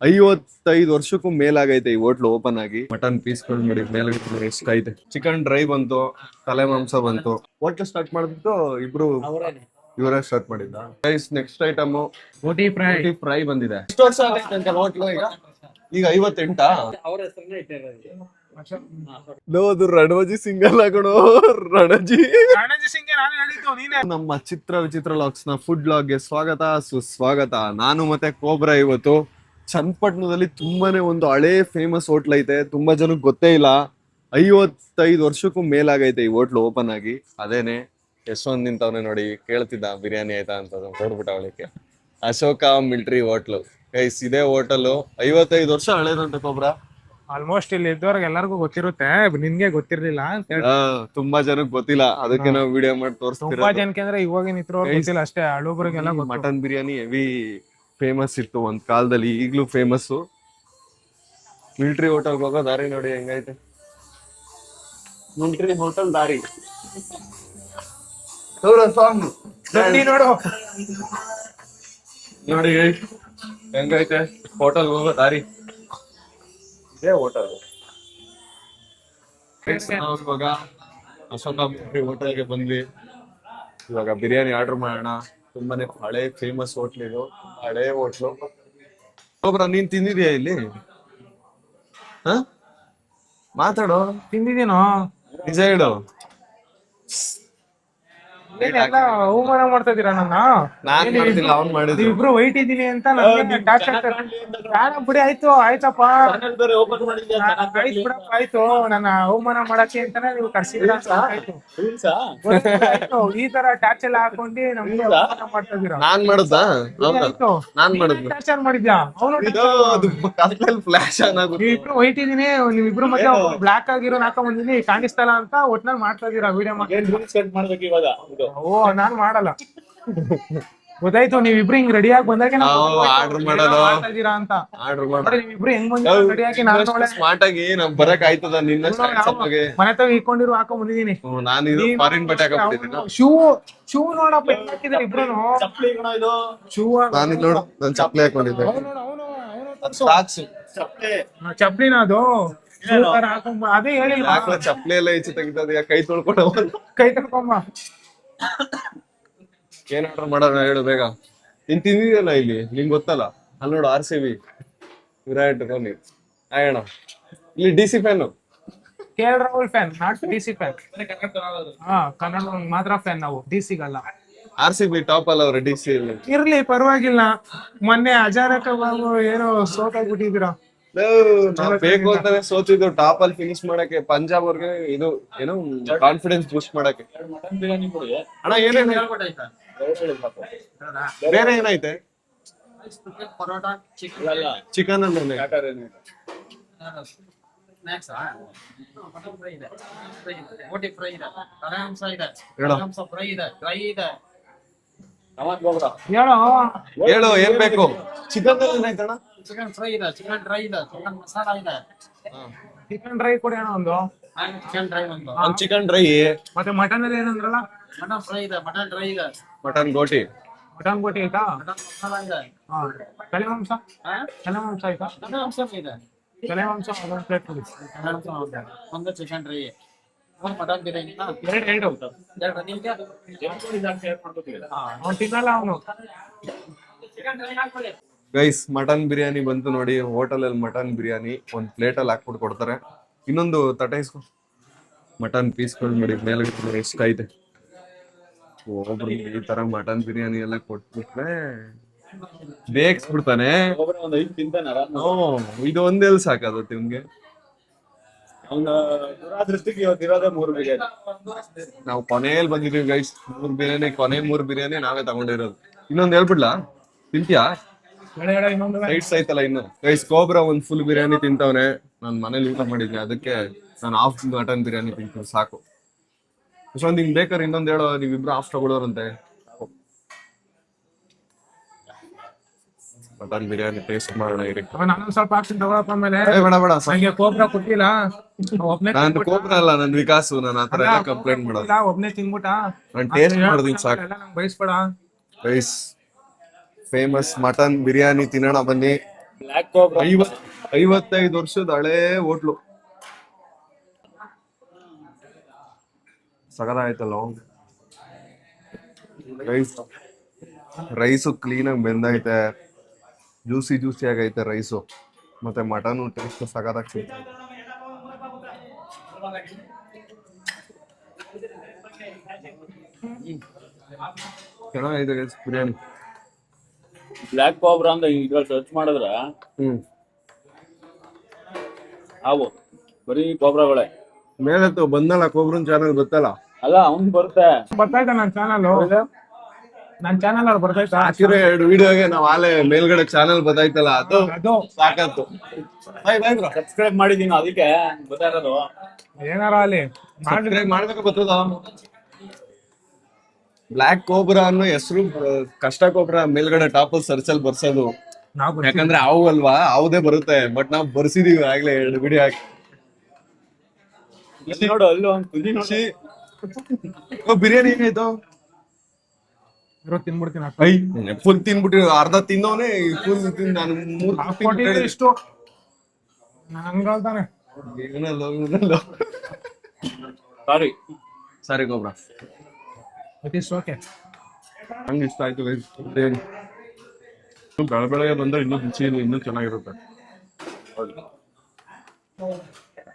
55 ವರ್ಷಕ್ಕೂ ಮೇಲಾಗೈತೆ ಈ hotel open ಆಗಿ. ಮಟನ್ ಪೀಸ್ಗಳು ನೋಡಿ ಮೇಲ್ಗಡೆ ಎಷ್ಟೈತೆ. ಚಿಕನ್ ಡ್ರೈ ಬಂತು, ತಲೆ ಮಾಂಸ ಬಂತು. ಹೋಟ್ಲು ಸ್ಟಾರ್ಟ್ ಮಾಡಿದ್ದು ಇಬ್ರು ಇವರೇ ಸ್ಟಾರ್ಟ್ ಮಾಡಿದ್ದ. ಗೈಸ್ ನೆಕ್ಸ್ಟ್ ಐಟಮ್ ಬೋಟಿ ಫ್ರೈ ಬಂದಿದೆ. ಎಷ್ಟು ವರ್ಷ ಆಗೈತೆ ಹೋಟ್ಲು ಈಗ 58 ನೋದು ರಣೋಜಿ ಸಿಂಗಲ್ ಆಗಣೋ ರಣಜಿ ನಮ್ಮ ಚಿತ್ರ ವಿಚಿತ್ರ ಲಾಗ್ಸ್ ನ ಫುಡ್ ಲಾಗ್ ಗೆ ಸ್ವಾಗತ ಸುಸ್ವಾಗತ. ನಾನು ಮತ್ತೆ ಕೋಬ್ರಾ ಇವತ್ತು ಚನ್ನಪಟ್ಟಣದಲ್ಲಿ ತುಂಬಾನೇ ಒಂದು ಹಳೆ ಫೇಮಸ್ ಹೋಟ್ಲ್ ಐತೆ. ತುಂಬಾ ಜನಕ್ಕೆ ಗೊತ್ತೇ ಇಲ್ಲ. 55 ವರ್ಷಕ್ಕೂ ಮೇಲಾಗೈತೆ ಈ ಹೋಟ್ಲು ಓಪನ್ ಆಗಿ. ಅದೇನೆ ಯಶವಂತ್ ನಿಂತವನೆ ನೋಡಿ, ಕೇಳ್ತಿದ್ದ ಬಿರಿಯಾನಿ ಆಯ್ತಾ ಅಂತ ನೋಡ್ಬಿಟ್ಟ ಅವಳಿಗೆ. ಅಶೋಕ ಮಿಲಿಟರಿ ಹೋಟ್ಲು ಗೈಸ್, ಇದೇ ಹೋಟೆಲ್ 55 ವರ್ಷ ಹಳೇದಂತೆ ಕೋಬ್ರಾ. ಆಲ್ಮೋಸ್ಟ್ ಇಲ್ಲಿ ಇದ್ದವ್ರಿಗೆ ಎಲ್ಲರಿಗೂ ಗೊತ್ತಿರುತ್ತೆ, ನಿನ್ಗೆ ಗೊತ್ತಿರ್ಲಿಲ್ಲ. ತುಂಬಾ ಜನಕ್ಕೆ ಗೊತ್ತಿಲ್ಲ, ಅದಕ್ಕೆ ನಾವು ವಿಡಿಯೋ ಮಾಡಿ ತೋರಿಸ್ತೀವಿ. ತುಂಬಾ ಜನಕ್ಕೆ ಅಂದ್ರೆ ಇವಾಗಿನ ಇದ್ರು ಗೊತ್ತಿಲ್ಲ ಅಷ್ಟೇ, ಹಳಬ್ರಿಗೆಲ್ಲ ಮಟನ್ ಬಿರಿಯಾನಿ ಹೆವಿ ಫೇಮಸ್ ಇತ್ತು ಒಂದ್ ಕಾಲದಲ್ಲಿ, ಈಗ್ಲೂ ಫೇಮಸ್. ಮಿಲಿಟರಿ ಹೋಟೆಲ್ ಹೋಗೋ ದಾರಿ ನೋಡಿ ಹೆಂಗೈತೆ. ಮಿಲಿಟರಿ ಹೋಟೆಲ್ ದಾರಿ ನೋಡು ನೋಡಿ ಹೆಂಗೈತೆ ಹೋಟೆಲ್ ಹೋಗೋ ದಾರಿ. ಇದೇ ಹೋಟೆಲ್. ಇವಾಗ ಅಶೋಕ ಮಿಲಿಟರಿ ಹೋಟೆಲ್ಗೆ ಬಂದ್ವಿ. ಇವಾಗ ಬಿರಿಯಾನಿ ಆರ್ಡರ್ ಮಾಡೋಣ. ತುಂಬಾನೇ ಹಳೆ ಫೇಮಸ್ ಹೋಟ್ಲ್ ಇದು, ಹಳೆ ಹೋಟ್ಲು. ಒಬ್ರ ನೀನ್ ತಿಂದಿದ್ಯಾ ಇಲ್ಲಿ? ಮಾತಾಡೋ. ತಿಂದಿದ್ದೀನೋ, ನಿಜ ಹೇಳು. ಏನೆಲ್ಲ ಅವಮಾನ ಮಾಡ್ತಾ ಇದೀರಾ ನನ್ನ? ನಾನ್ ಮಾಡ್ತಿಲ್ಲ, ಅವ್ನ್ ಮಾಡಿದ್ರು. ಇಬ್ರು ವೈಟ್ ಇದೀನಿ ಅಂತ ಬಿಡಿ. ಆಯ್ತಪ್ಪ, ಆಯ್ತು. ನನ್ನ ಅವಮಾನ ಮಾಡಕ್ಕೆ ಅಂತಾನೆ ನೀವು ಕರ್ಸಿದ್ರ. ಈ ತರ ಟ್ಯಾಚ್ ಎಲ್ಲ ಹಾಕೊಂಡು ನಮ್ಗೆ ಅವಮಾನ ಮಾಡ್ತಾ ಇದೀರಾ. ನಾನ್ ಮಾಡುದಾ? ನಾನ್ ಮಾಡುದು. ಟಾರ್ಚರ್ ಮಾಡಿದ್ಯಾ? ಫ್ಲಾಶ್ ಇಬ್ರು ವೈಟ್ ಇದೀನಿ, ನೀವಿಬ್ರು ಮತ್ತೆ ಬ್ಲಾಕ್ ಆಗಿರೋ ಹಾಕೊಂಡ್ ಬಂದಿನಿ, ಕಾಣಿಸ್ತಲ್ಲ ಅಂತ ಒಟ್ನಲ್ಲಿ ಮಾಡ್ತಾ ಇದೀರಾ ವಿಡಿಯೋ ಮಾಡ್ಬೇಕು ಇವಾಗ. ಓ ನಾನ್ ಮಾಡಲ್ಲ, ಗೊತ್ತಾಯ್ತು. ನೀವಿಬ್ರು ಹಿಂಗ್ ರೆಡಿ ಆಗಿ ಬಂದಾಗ ಆರ್ಡರ್ ಮಾಡೋದು ಅಂತ. ಆರ್ಡರ್ ಮಾಡಿ ನೀವಿಬ್ರು ಹೆಂಗ್ ಬಂದ ರೆಡಿ ಆಗಿ ನಾನು ಸ್ಮಾರ್ಟ್ ಆಗಿ ನಮ್ ಬರಕ್ ಆಯ್ತದ. ನಿನ್ನ ಮನೆ ತಗ ಇಟ್ಕೊಂಡಿರೋ ಹಾಕೊಂಡ್ ಬಂದಿದೀನಿ. ನಾನು ಇದು ಫಾರಿನ್ ಬಟ್ಟೆ ಹಾಕೊಂಡಿದ್ದೀನಿ. ಶೂ ನೋಡಪ್ಪ ಹೆಂಗ್ ಹಾಕಿದಾರೆ ಇಬ್ರು. ಶೂ ನಾನು ನೋಡು, ನಾನು ಚಪ್ಪಲಿ ಹಾಕೊಂಡಿದ್ದೆ. ಚಪ್ಲಿನ ಅದು ಹಾಕೊಂಡ್ ಅದೇ ಹೇಳಿಲ್ಲ. ಚಪ್ಪಲಿ ಎಲ್ಲ ಈಚೆ ತೆಗಿತದ, ಕೈ ತೊಳ್ಕೊಂಡ ಕೈ ತಡ್ಕೊಂಬ. ಏನ್ ಆರ್ಡರ್ ಮಾಡೋಣ ಹೇಳು ಬೇಗ. ನೀನ್ ತಿಂದಿದ್ಯಲ್ಲ ಇಲ್ಲಿ, ನಿಂಗ್ ಗೊತ್ತಲ್ಲ. ಅಲ್ಲಿ ನೋಡು RCB ವಿರಾಟ್ ಕೊಹ್ಲಿ. ಆಗೋಣ. ಇಲ್ಲಿ DC fan, KL Rahul fan, not DC fan. Kannada ಮಾತ್ರ ಫ್ಯಾನ್ ನಾವು, DC ಗಲ್ಲ. RCB ಟಾಪ್ ಅಲ್ಲ ಅವ್ರ DC ಅಲ್ಲಿ. ಇರ್ಲಿ ಪರವಾಗಿಲ್ಲ. ಮೊನ್ನೆ ಅಜಾರಕ ಬಾಬು ಏನೋ ಸೋತಾಗ್ಬಿಟ್ಟಿದ್ದೀರಾ. ಬೇಕು ಅಂತಾನೆ ಸೋತಿದ್ದು. ಟಾಪ್ ಅಲ್ಲಿ ಫಿನಿಶ್ ಮಾಡಕ್ಕೆ ಪಂಜಾಬ್ ಅವ್ರಿಗೆ ಇದು ಏನೋ ಕಾನ್ಫಿಡೆನ್ಸ್ ಬೂಸ್ಟ್ ಮಾಡಕ್ಕೆ. ಅಣ್ಣ ಏನೇನು ಬೇರೆ ಏನೈತೆ? ಚಿಕನ್ ಅಲ್ಲೇ ಹೇಳು ಏನ್ ಬೇಕು. ಚಿಕನ್ ಏನಾಯ್ತಣ್ಣ? ಚಿಕನ್ ಫ್ರೈ ಇದೆ, ಚಿಕನ್ ಡ್ರೈ ಇದೆ, ಚಿಕನ್ ಮಸಾಲಾ ಇದೆ. ಚಿಕನ್ ಡ್ರೈ ಕೊಡಿ ಅಣ್ಣ ಒಂದು. ಚಿಕನ್ ಡ್ರೈ ಒಂದು. Chicken dry. ಮತ್ತೆ ಮಟನ್ ಅಲ್ಲಿ ಏನಂದ್ರಲ್ಲ? ಮಟನ್ ಫ್ರೈ ಇದೆ, ಮಟನ್ ಡ್ರೈ ಇದೆ. ಮಟನ್ ಗೋಟಿ. ಮಟನ್ ಗೋಟಿ ಆಯ್ತಾ? ಮಟನ್ ಮಸಾಲಾ ಇದೆ. ತಲೆ ಮಾಂಸ? ತಲೆ ಮಾಂಸ ಆಯ್ತಾ? ತಲೆ ಮಾಂಸ ಇದೆ. ತಲೆ ಮಾಂಸ ಅದೊಂದು ಪ್ಲೇಟ್ ಕೊಡಿ. ಒಂದು ಚಿಕನ್ ಡ್ರೈ, ಒಂದು ಮಟನ್ ಬಿರಿಯಾನಿ. ಎರಡು ಅವ್ನು ತಿನ್ನಲ್ಲ ಅವನು. ಗೈಸ್ ಮಟನ್ ಬಿರಿಯಾನಿ ಬಂತು ನೋಡಿ. ಹೋಟೆಲ್ ಅಲ್ಲಿ ಮಟನ್ ಬಿರಿಯಾನಿ ಒಂದ್ ಪ್ಲೇಟ್ ಅಲ್ಲಿ ಹಾಕ್ಬಿಟ್ಟು ಕೊಡ್ತಾರೆ. ಇನ್ನೊಂದು ತಟ್ಟೆ ಇಸ್ಕೊ. ಮಟನ್ ಪೀಸ್ಗಳು ನೋಡಿ ಮೇಲ್ಗಡೆ ಎಷ್ಟೈತೆ. ಒಬ್ರು ಈ ತರ ಮಟನ್ ಬಿರಿಯಾನಿ ಎಲ್ಲ ಕೊಟ್ಬಿಟ್ರೆ ಬೇಕ್ಸ್ಬಿಡ್ತಾನೆ. ಇದು ಒಂದೆಲ್ ಸಾಕಾಗುತ್ತೆ ನಿಮ್ಗೆ. ನಾವು ಕೊನೆಯಲ್ಲಿ ಬಂದಿದೀವಿ ಗೈಸ್. 3 ಬಿರಿಯಾನಿ, ಕೊನೆ 3 ಬಿರಿಯಾನಿ ನಾವೇ ತಗೊಂಡಿರೋದು. ಇನ್ನೊಂದ್ ಹೇಳ್ಬಿಡ್ಲಾ? ತಿಂತೀಯಾ? ಸೈಡ್ಸ್ ಐತಲ್ಲ ಇನ್ನು. ಗೈಸ್ ಕೋಬ್ರಾ ಒಂದ್ ಫುಲ್ ಬಿರಿಯಾನಿ ತಿಂತವ್ನೆ. ನಾನ್ ಮನೇಲಿ ಊಟ ಮಾಡಿದ್ದೆ, ಅದಕ್ಕೆ ನಾನು ಹಾಫ್ ಮಟನ್ ಬಿರಿಯಾನಿ ತಿಂತೀನಿ ಸಾಕು. ಯಶವಂತ್ ಹಿಂಗ್ ಬೇಕಾದ್ರೆ ಇನ್ನೊಂದ್ ಹೇಳೋ, ನೀವಿಬ್ರು ಹಾಫ್ ತಗೊಳ್ಳೋರಂತೆ. ಮಟನ್ ಬಿರಿಯಾನಿ ಟೇಸ್ಟ್ ಮಾಡೋಣ ಇರಿ. ನಾನು ಸ್ವಲ್ಪ ಹಾಕ್ತೀನಿ ತಗೊಳಪ್ಪ. ಆಮೇಲೆ ಬೇಡ ನಂಗೆ ಕೋಬ್ರಾ ಕೊಟ್ಟಿಲ್ಲ. ನಾನು ಕೋಬ್ರಾ ಅಲ್ಲ, ನನ್ ವಿಕಾಸು. ನಾನು ಆತರ ಎಲ್ಲ ಕಂಪ್ಲೇಂಟ್ ಮಾಡೋದು. ಒಬ್ನೇ ತಿನ್ಬಿಟ್ಟ ನಾನು ಟೇಸ್ಟ್ ಮಾಡೋದಿನ್ ಸಾಕು. ಬಯಸ್ಬೇಡ. ಗೈಸ್ ಫೇಮಸ್ ಮಟನ್ ಬಿರಿಯಾನಿ ತಿನ್ನೋಣ ಬನ್ನಿ. ಬ್ಲ್ಯಾಕ್ ಕೋಬ್ರಾ 55 ವರ್ಷದ ಹಳೇ ಹೋಟ್ಲು. ಸಗದಾಯ್ತಲ್ಲ ರೈಸು ಕ್ಲೀನಾಗಿ ಬೆಂದೈತೆ, ಜ್ಯೂಸಿ ಆಗೈತೆ ರೈಸು, ಮತ್ತೆ ಮಟನ್ ಟೇಸ್ಟ್ ಸಗದಾಗ್ತೈತೆ. ಚೆನ್ನಾಗೈತೆ guys ಬಿರಿಯಾನಿ. ಬ್ಲ್ಯಾಕ್ ಕೋಬ್ರಾ ಅಂತ ಇದ್ರಲ್ಲಿ ಸರ್ಚ್ ಮಾಡಿದ್ರ ಅವು ಬರೀ ಕೋಬ್ರಾಗಳೇ. ಮೇಲತ್ತು ಬಂದಲ್ಲ ಕೊಬ್ರನ್ ಚಾನಲ್ ಗೊತ್ತಲ್ಲ, ಅಲ್ಲ ಅವ್ನ್ ಬರುತ್ತೆ. ಬರ್ತಾಯ್ತಾ ನನ್ ಚಾನಲ್ ಅವ್ರು ಬರ್ತಾಯ್ತಾ? ಹಾಕಿರೋ 2 ವಿಡಿಯೋಗೆ ನಾವ್ ಆಲೆ ಮೇಲ್ಗಡೆ ಚಾನಲ್ ಬತ್ತಾಯ್ತಲ್ಲ, ಅದು ಅದು ಸಾಕತ್ತು. ಸಬ್ಸ್ಕ್ರೈಬ್ ಮಾಡಿದೀನಿ ಅದಕ್ಕೆ ಗೊತ್ತಾಗೋದು. ಏನಾರ ಅಲ್ಲಿ ಮಾಡ್ಬೇಕು ಬರ್ತದ. ಬ್ಲ್ಯಾಕ್ ಕೋಬ್ರಾ ಅನ್ನೋ ಹೆಸರು ಕಷ್ಟ ಕೋಬ್ರಾ ಮೇಲ್ಗಡೆ ಟಾಪ್ ಸರ್ಚ್ ಅಲ್ಲಿ ಬರ್ಸೋದು, ನಾವು ಯಾಕಂದ್ರೆ ಅವು ಅಲ್ವಾ ಅವದೇ ಬರುತ್ತೆ. ಬಟ್ ನಾವ್ ಬರ್ಸಿದೀವಿ ಆಗ್ಲೇ 2 ವಿಡಿಯೋ ಹಾಕಿ. ಇಲ್ಲಿ ನೋಡು ಅಲ್ಲೂ ಒಂದು ಕುದಿ ನೋಡಿ. ಬಿರಿಯಾನಿ ಏನಾಯ್ತು? ತಿನ್ಬಿಡ್ತೀನಿ ಫುಲ್ ತಿನ್ಬಿಟ್ಟು ಅರ್ಧ ತಿನ್ನೋನೆ ಫುಲ್ ತಿಂದು ನಾನು 3 ಕೊಟ್ಟಿದ್ರೆ ಇಷ್ಟು ಹಂಗಲ್ತಾನೆ. ಸಾರಿ ಸರಿ ಕೋಬ್ರಾ, ಇಟ್ ಇಸ್ ಓಕೆ. ನಂಗೆ ಇಷ್ಟ ಆಯ್ತು ಬಿರಿಯಾನಿ. ಬೆಳಗ್ಗೆ ಬಂದ್ರೆ ಇನ್ನೂ ರುಚಿ ಇನ್ನೂ ಚೆನ್ನಾಗಿರುತ್ತೆ.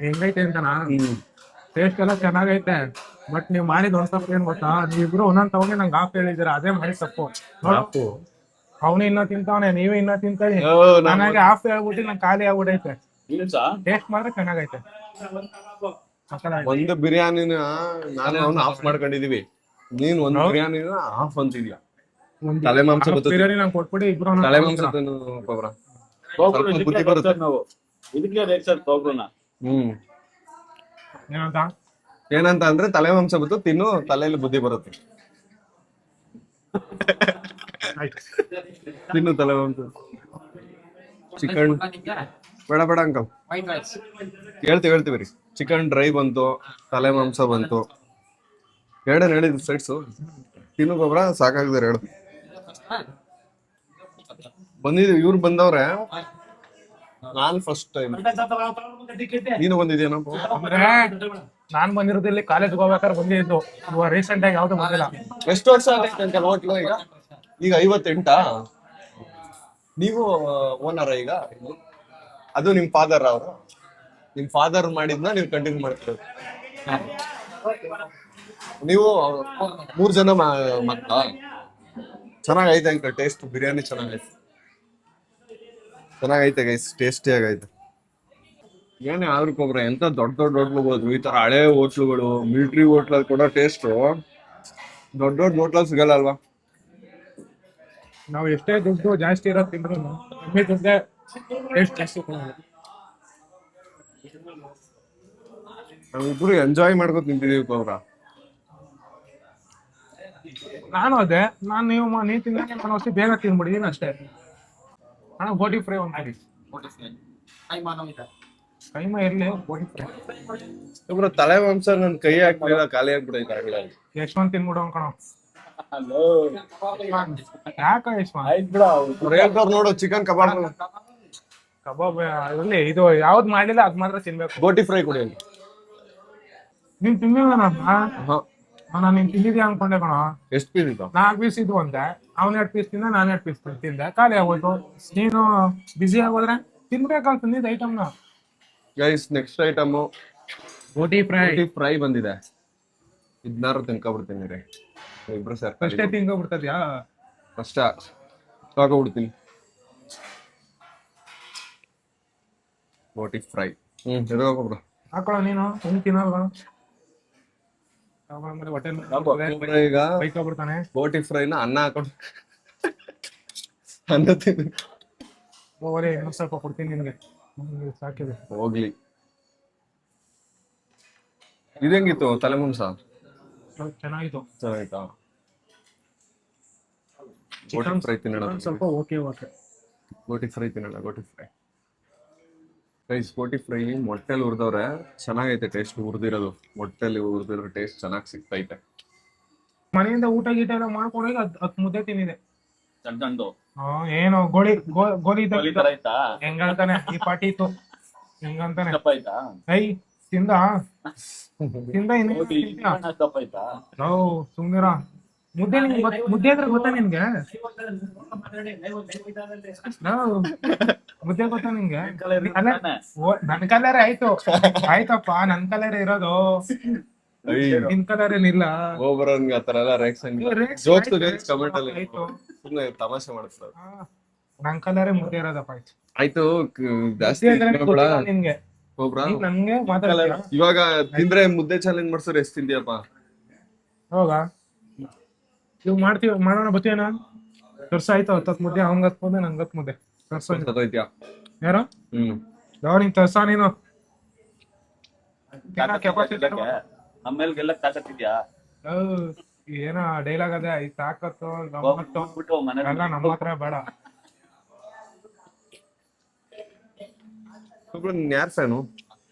ಹೆಂಗೈತೆ ಅಂತನಾ? ಟೇಸ್ಟ್ ಎಲ್ಲ ಚೆನ್ನಾಗೈತೆ, ಬಟ್ ನೀವ್ ಮಾಡಿದ ಒಂದ್ ತಪ್ಪು ಏನ್ ಗೊತ್ತಾ, ನೀವಿಬ್ರು ಒಂದೊಂದ್ ತಗೊಂಡು ನಂಗೆ ಹಾಫ್ ಹೇಳಿದ್ದೀರಾ, ಅದೇ ಮಾಡಿ ತಪ್ಪು. ಅವನು ಇನ್ನೂ ತಿಂತಾವನೆ, ನೀವೇ ಇನ್ನೂ ತಿಂತಾನೆ, ನನಗೆ ಹಾಫ್ ಹೇಳ್ಬಿಟ್ಟು ನಂಗೆ ಖಾಲಿ ಆಗ್ಬಿಟ್ಟೈತೆ. ಟೇಸ್ಟ್ ಮಾತ್ರ ಚೆನ್ನಾಗೈತೆ. ಒಂದು ಬಿರಿಯಾನಿನ ನಾನು ಅವನು ಆಫ್ ಮಾಡ್ಕೊಂಡಿದೀವಿ, ನೀನ್ ಒಂದು ಬಿರಿಯಾನಿನ ಆಫ್ ಅಂತಿದ್ಯಾ. ತಲೆ ಮಾಂಸ ಬಿರಿಯಾನಿ ನಂಗೆ ಕೊಟ್ಬಿಟ್ಟು ಇಬ್ರು ತಲೆ ಮಾಂಸ ಕೋಬ್ರಾ ಬುದ್ಧಿ ಬರುತ್ತೆ. ನಾವು ಇದಕ್ಕೆ ರೇಟ್ ಸರ್ ಕೋಬ್ರನ ಏನಂತ ಅಂದ್ರೆ ತಲೆ ಮಾಂಸ ಬತ್ತು ತಿನ್ನು, ತಲೆಯಲ್ಲಿ ಬುದ್ಧಿ ಬರುತ್ತೆ. ತಿನ್ನು ತಲೆ ಮಾಂಸ. ಚಿಕನ್ ಬೇಡ ಅಂಕಲ್, ಹೇಳ್ತೀವಿ ರೀ. ಚಿಕನ್ ಡ್ರೈ ಬಂತು, ತಲೆ ಮಾಂಸ ಬಂತು, ಎರಡೇ ಹೇಳಿದ್ ಸೈಡ್ಸು. ತಿನ್ನು ಗೊಬ್ಬರ ಸಾಕಾಗಿದೆ ಹೇಳು. ಬಂದಿದ್ದೀವಿ, ಇವ್ರು ಬಂದವ್ರೆ. ನಾನ್ ಫಸ್ಟ್ ಟೈಮ್, ನೀನು ಬಂದಿದ್ಯೇನಪ್ಪ? ಅಂದ್ರೆ ನಾನ್ ಬಂದಿರೋದು ಇಲ್ಲಿ ಕಾಲೇಜ್ಗೆ ಹೋಗ್ಬೇಕಾದ್ರೆ ಬಂದಿದ್ದು, ರೀಸೆಂಟ್ ಆಗಿ ಯಾವ್ದು ಬಂದಿಲ್ಲ. ಎಷ್ಟು ವರ್ಷ ಆಗೈತೆ ಅಂತ ಹೋಟ್ಲು? ಈಗ 58. ನೀವು ಓನರ್ ಈಗ? ಅದು ನಿಮ್ ಫಾದರ್? ಅವರು ನಿಮ್ ಫಾದರ್ ಮಾಡಿದ್ನ ನೀವು ಕಂಟಿನ್ಯೂ ಮಾಡ್ತೀರ? ನೀವು 3 ಜನ ಮಕ್ಕಳ? ಚೆನ್ನಾಗೈತೆ ಅಂಕ ಟೇಸ್ಟ್, ಬಿರಿಯಾನಿ ಚೆನ್ನಾಗೈತೆ ಗೈಸ್, ಟೇಸ್ಟಿ ಆಗೈತೆ. ಏನೇ ಆದ್ರೂ ಕೊಬ್ರ ಎಂತ ದೊಡ್ಡ ಹೋಟ್ಲುಗಳು, ಈ ತರ ಹಳೆ ಹೋಟ್ಲುಗಳು, ಮಿಲಿಟರಿ ಹೋಟ್ಲಲ್ಲಿ ಕೊಡೋ ಟೇಸ್ಟ್ ದೊಡ್ಡ ಹೋಟ್ಲಲ್ಲಿ ಸಿಗಲ್ಲ ಅಲ್ವಾ? ನಾವು ಎಷ್ಟೇ ದುಡ್ಡು ಜಾಸ್ತಿ ಇರೋದು ತಿಂದ್ರು ಕಮ್ಮಿ ದುಡ್ಡೇ ಟೇಸ್ಟ್ ಜಾಸ್ತಿ ಕೊಡೋದು. ನಾವಿಬ್ರು ಎಂಜಾಯ್ ಮಾಡ್ಕೊ ತಿಂತಿದೀವಿ ಕೊಬ್ರ. ನಾನು ಅದೇ, ನೀವ್ ತಿಂದಂಗೆ ನಾನು ಅಷ್ಟೇ ಬೇಗ ತಿನ್ಬಿಡಿದೀನಿ ಅಷ್ಟೇ. ನಾನು ಬೋಟಿ ಫ್ರೈ ಒಂದು ಮಾಡಿ, ಕೈಮ ಇರ್ಲಿ ಬೋಟಿ ಫ್ರೈ. ಒಬ್ರು ತಲೆ ಮಾಂಸ ನನ್ ಕೈ ಹಾಕ್ಲಿಲ್ಲ, ಖಾಲಿ ಆಗ್ಬಿಡೈತೆ ಆಗ್ಲೇ. ಯಶ್ವಂತ್ ತಿನ್ಬಿಡೋ ಕಣ. ಯಾಕ ಯಶ್ವಂತ್? ಆಯ್ತು ಬಿಡ. ನೋಡು ಚಿಕನ್ ಕಬಾಬ್ ಇರ್ಲಿ, ಇದು ಯಾವ್ದು ಮಾಡಿಲ್ಲ ಅದ್ ಮಾತ್ರ ತಿನ್ಬೇಕು. ಬೋಟಿ ಫ್ರೈ ಕೊಡಿ. ನೀನ್ ತಿನ್ನಿಲ್ಲ ನಾನು ನೀನ್ ತಿಂದಿದ್ಯಾ ಅನ್ಕೊಂಡೆ ಕಣ. ಎಷ್ಟು ಪೀಸ್ ಇತ್ತು? 4 ಪೀಸ್ ಇದು ಅಂತೆ, ಅವ್ನ್ 2 ಪೀಸ್ ತಿಂದ, ನಾನು 2 ಪೀಸ್ ತಿಂದೆ, ಖಾಲಿ ಆಗೋಯ್ತು. ನೀನು ಬಿಸಿ ಆಗೋದ್ರೆ ತಿನ್ಬೇಕಾಗ್ತದೆ ತಿಂದಿದ್ದ ಐಟಮ್ನ. ಗೈಸ್ ನೆಕ್ಸ್ಟ್ ಐಟಮ್ ಬೋಟಿ ಫ್ರೈ ಬಂದಿದೆ. ಇದನ್ನಾರು ತಿನ್ಕೊಬಿಡ್ತೀನಿ ರೀ ಇಬ್ರು ಸರ್. ಅಷ್ಟೇ ತಿನ್ಕೊಬಿಡ್ತದ್ಯಾ? ಫಸ್ಟ್ ತಗೋಬಿಡ್ತೀನಿ ಬೋಟಿ ಫ್ರೈ. ಎದೋಗ್ಬಿಡು ಹಾಕೊಳ್ಳೋ ನೀನು, ಹೆಂಗ್ ತಿನ್ನಲ್ವಾ? ಈಗ ಬೈಕೊಬಿಡ್ತಾನೆ. ಬೋಟಿ ಫ್ರೈನ ಅನ್ನ ಹಾಕೊಂಡು ಅನ್ನ ತಿನ್ನು. ಹೋಗ್ರಿ, ಇನ್ನೊಂದ್ ಸ್ವಲ್ಪ ಕೊಡ್ತೀನಿ ನಿನ್ಗೆ, ಸಾಕಿದೆ. ಹೋಗ್ಲಿ. ಇದಂಗಿತ್ತು ತಲೆ ಮಾಂಸ? ಚೆನ್ನಾಗಿತ್ತು. ಚೆನ್ನಾಯ್ತಾ? ಬೋಟಿ ಫ್ರೈ ತಿನ್ನೋಣ. ಸ್ವಲ್ಪ ಓಕೆ. ಬೋಟಿ ಫ್ರೈ ತಿನ್ನೋಣ. ಬೋಟಿ ಫ್ರೈ ಮೊಟ್ಟೆಲಿ ಹುರಿದವ್ರೆ, ಚೆನ್ನಾಗೈತೆ ಟೇಸ್ಟ್. ಹುರಿದಿರೋದು ಮೊಟ್ಟೆಲಿ ಹುರಿದಿರೋ ಟೇಸ್ಟ್ ಚೆನ್ನಾಗಿ ಸಿಗ್ತೈತೆ. ಮನೆಯಿಂದ ಊಟ ಗೀಟ ಎಲ್ಲ ಮಾಡ್ಕೊಂಡೋಗಿ 10 ಮುದ್ದೆ ತಿನ್ನಿದೆ. ಏನು ಗೋಲಿ ಗೋಲಿ ತರ ಆಯ್ತಾ ಹೆಂಗಂತಾನೆ ಈ ಪಾಟಿ ಇತ್ತು ಹೆಂಗಂತಾನೆ ದಪ್ಪ ಆಯ್ತಾ ಐ ತಿಂದ ತಿಂದ ಇನ್ನು ಹೋಗಿ ತಿಂತ್ಯಾ? ದಪ್ಪ ಆಯ್ತಾ ಓ ಸುಮ್ನಿರ ಮುದ್ದೆ ಮುದ್ದೆ ಅಂದ್ರೆ ಗೊತ್ತಾ ನಿನ್ಗೆ ಮುದ್ದೆ ಗೊತ್ತಾ ನಿನ್ಗೆ ನನ್ ಕಲರ್ ಆಯ್ತು ಆಯ್ತಪ್ಪ ನನ್ ಕಲರ್ ಇರೋದು ನಿನ್ ಕಲರ್ ಏನಿಲ್ಲ ಒಬ್ಬರನ್ಗೆ ಆತರ ಎಲ್ಲ ರೇಕ್ಸ್ ಜೋಕ್ಸ್ ಕಮೆಂಟ್ ಅಲ್ಲಿ ಆಯ್ತು ಸುಮ್ನೆ ತಮಾಷೆ ಮಾಡಿಸ್ತಾರೆ. ನನ್ ಕಲರೇ ಮುದ್ದೆ ಇರೋದಪ್ಪ ಆಯ್ತು ಆಯ್ತು ಜಾಸ್ತಿ ಮುದ್ದೆ ಅಂದ್ರೆ ತಿನ್ಬೇಡ. ಗೊತ್ತಿಲ್ಲ ನಿನ್ಗೆ ಒಬ್ರ ನೀನ್ ನನ್ಗೆ ಮಾತಾಡ್ತೀಯ ಇವಾಗ ತಿಂದ್ರೆ ಮುದ್ದೆ ಚಾಲೆಂಜ್ ಮಾಡ್ಸೋರು ಎಷ್ಟ್ ತಿಂದಿಯಪ್ಪ? ಹೋಗ ಇವ್ ಮಾಡೋಣ ಬತ್ತೀಯನ ತರ್ಸ ಆಯ್ತು 10 ಮುದ್ದೆ ಅವಂಗ 10 ಮುದ್ದೆ ನಂಗೆ 10 ಮುದ್ದೆ ತರ್ಸ ಸತ್ತೋಯ್ತ್ಯಾ? ಯಾರು ಯಾವ ನೀನ್ ತರ್ಸ ನೀನು ಆಮೇಲೆ ಗೆಲ್ಲಕ್ ತಾಕತ್ತಿದ್ಯಾ ಏನೋ ಡೈಲಾಗ್ ಅದೇ ಈ ತಾಕತ್ತು ಗಮ್ಮತ್ತು ಬಿಟ್ಟು ಮನೆ ಎಲ್ಲ ನಮ್ಮ ಹತ್ರ ಬೇಡ ಯಾರ್ ಫ್ಯಾನು?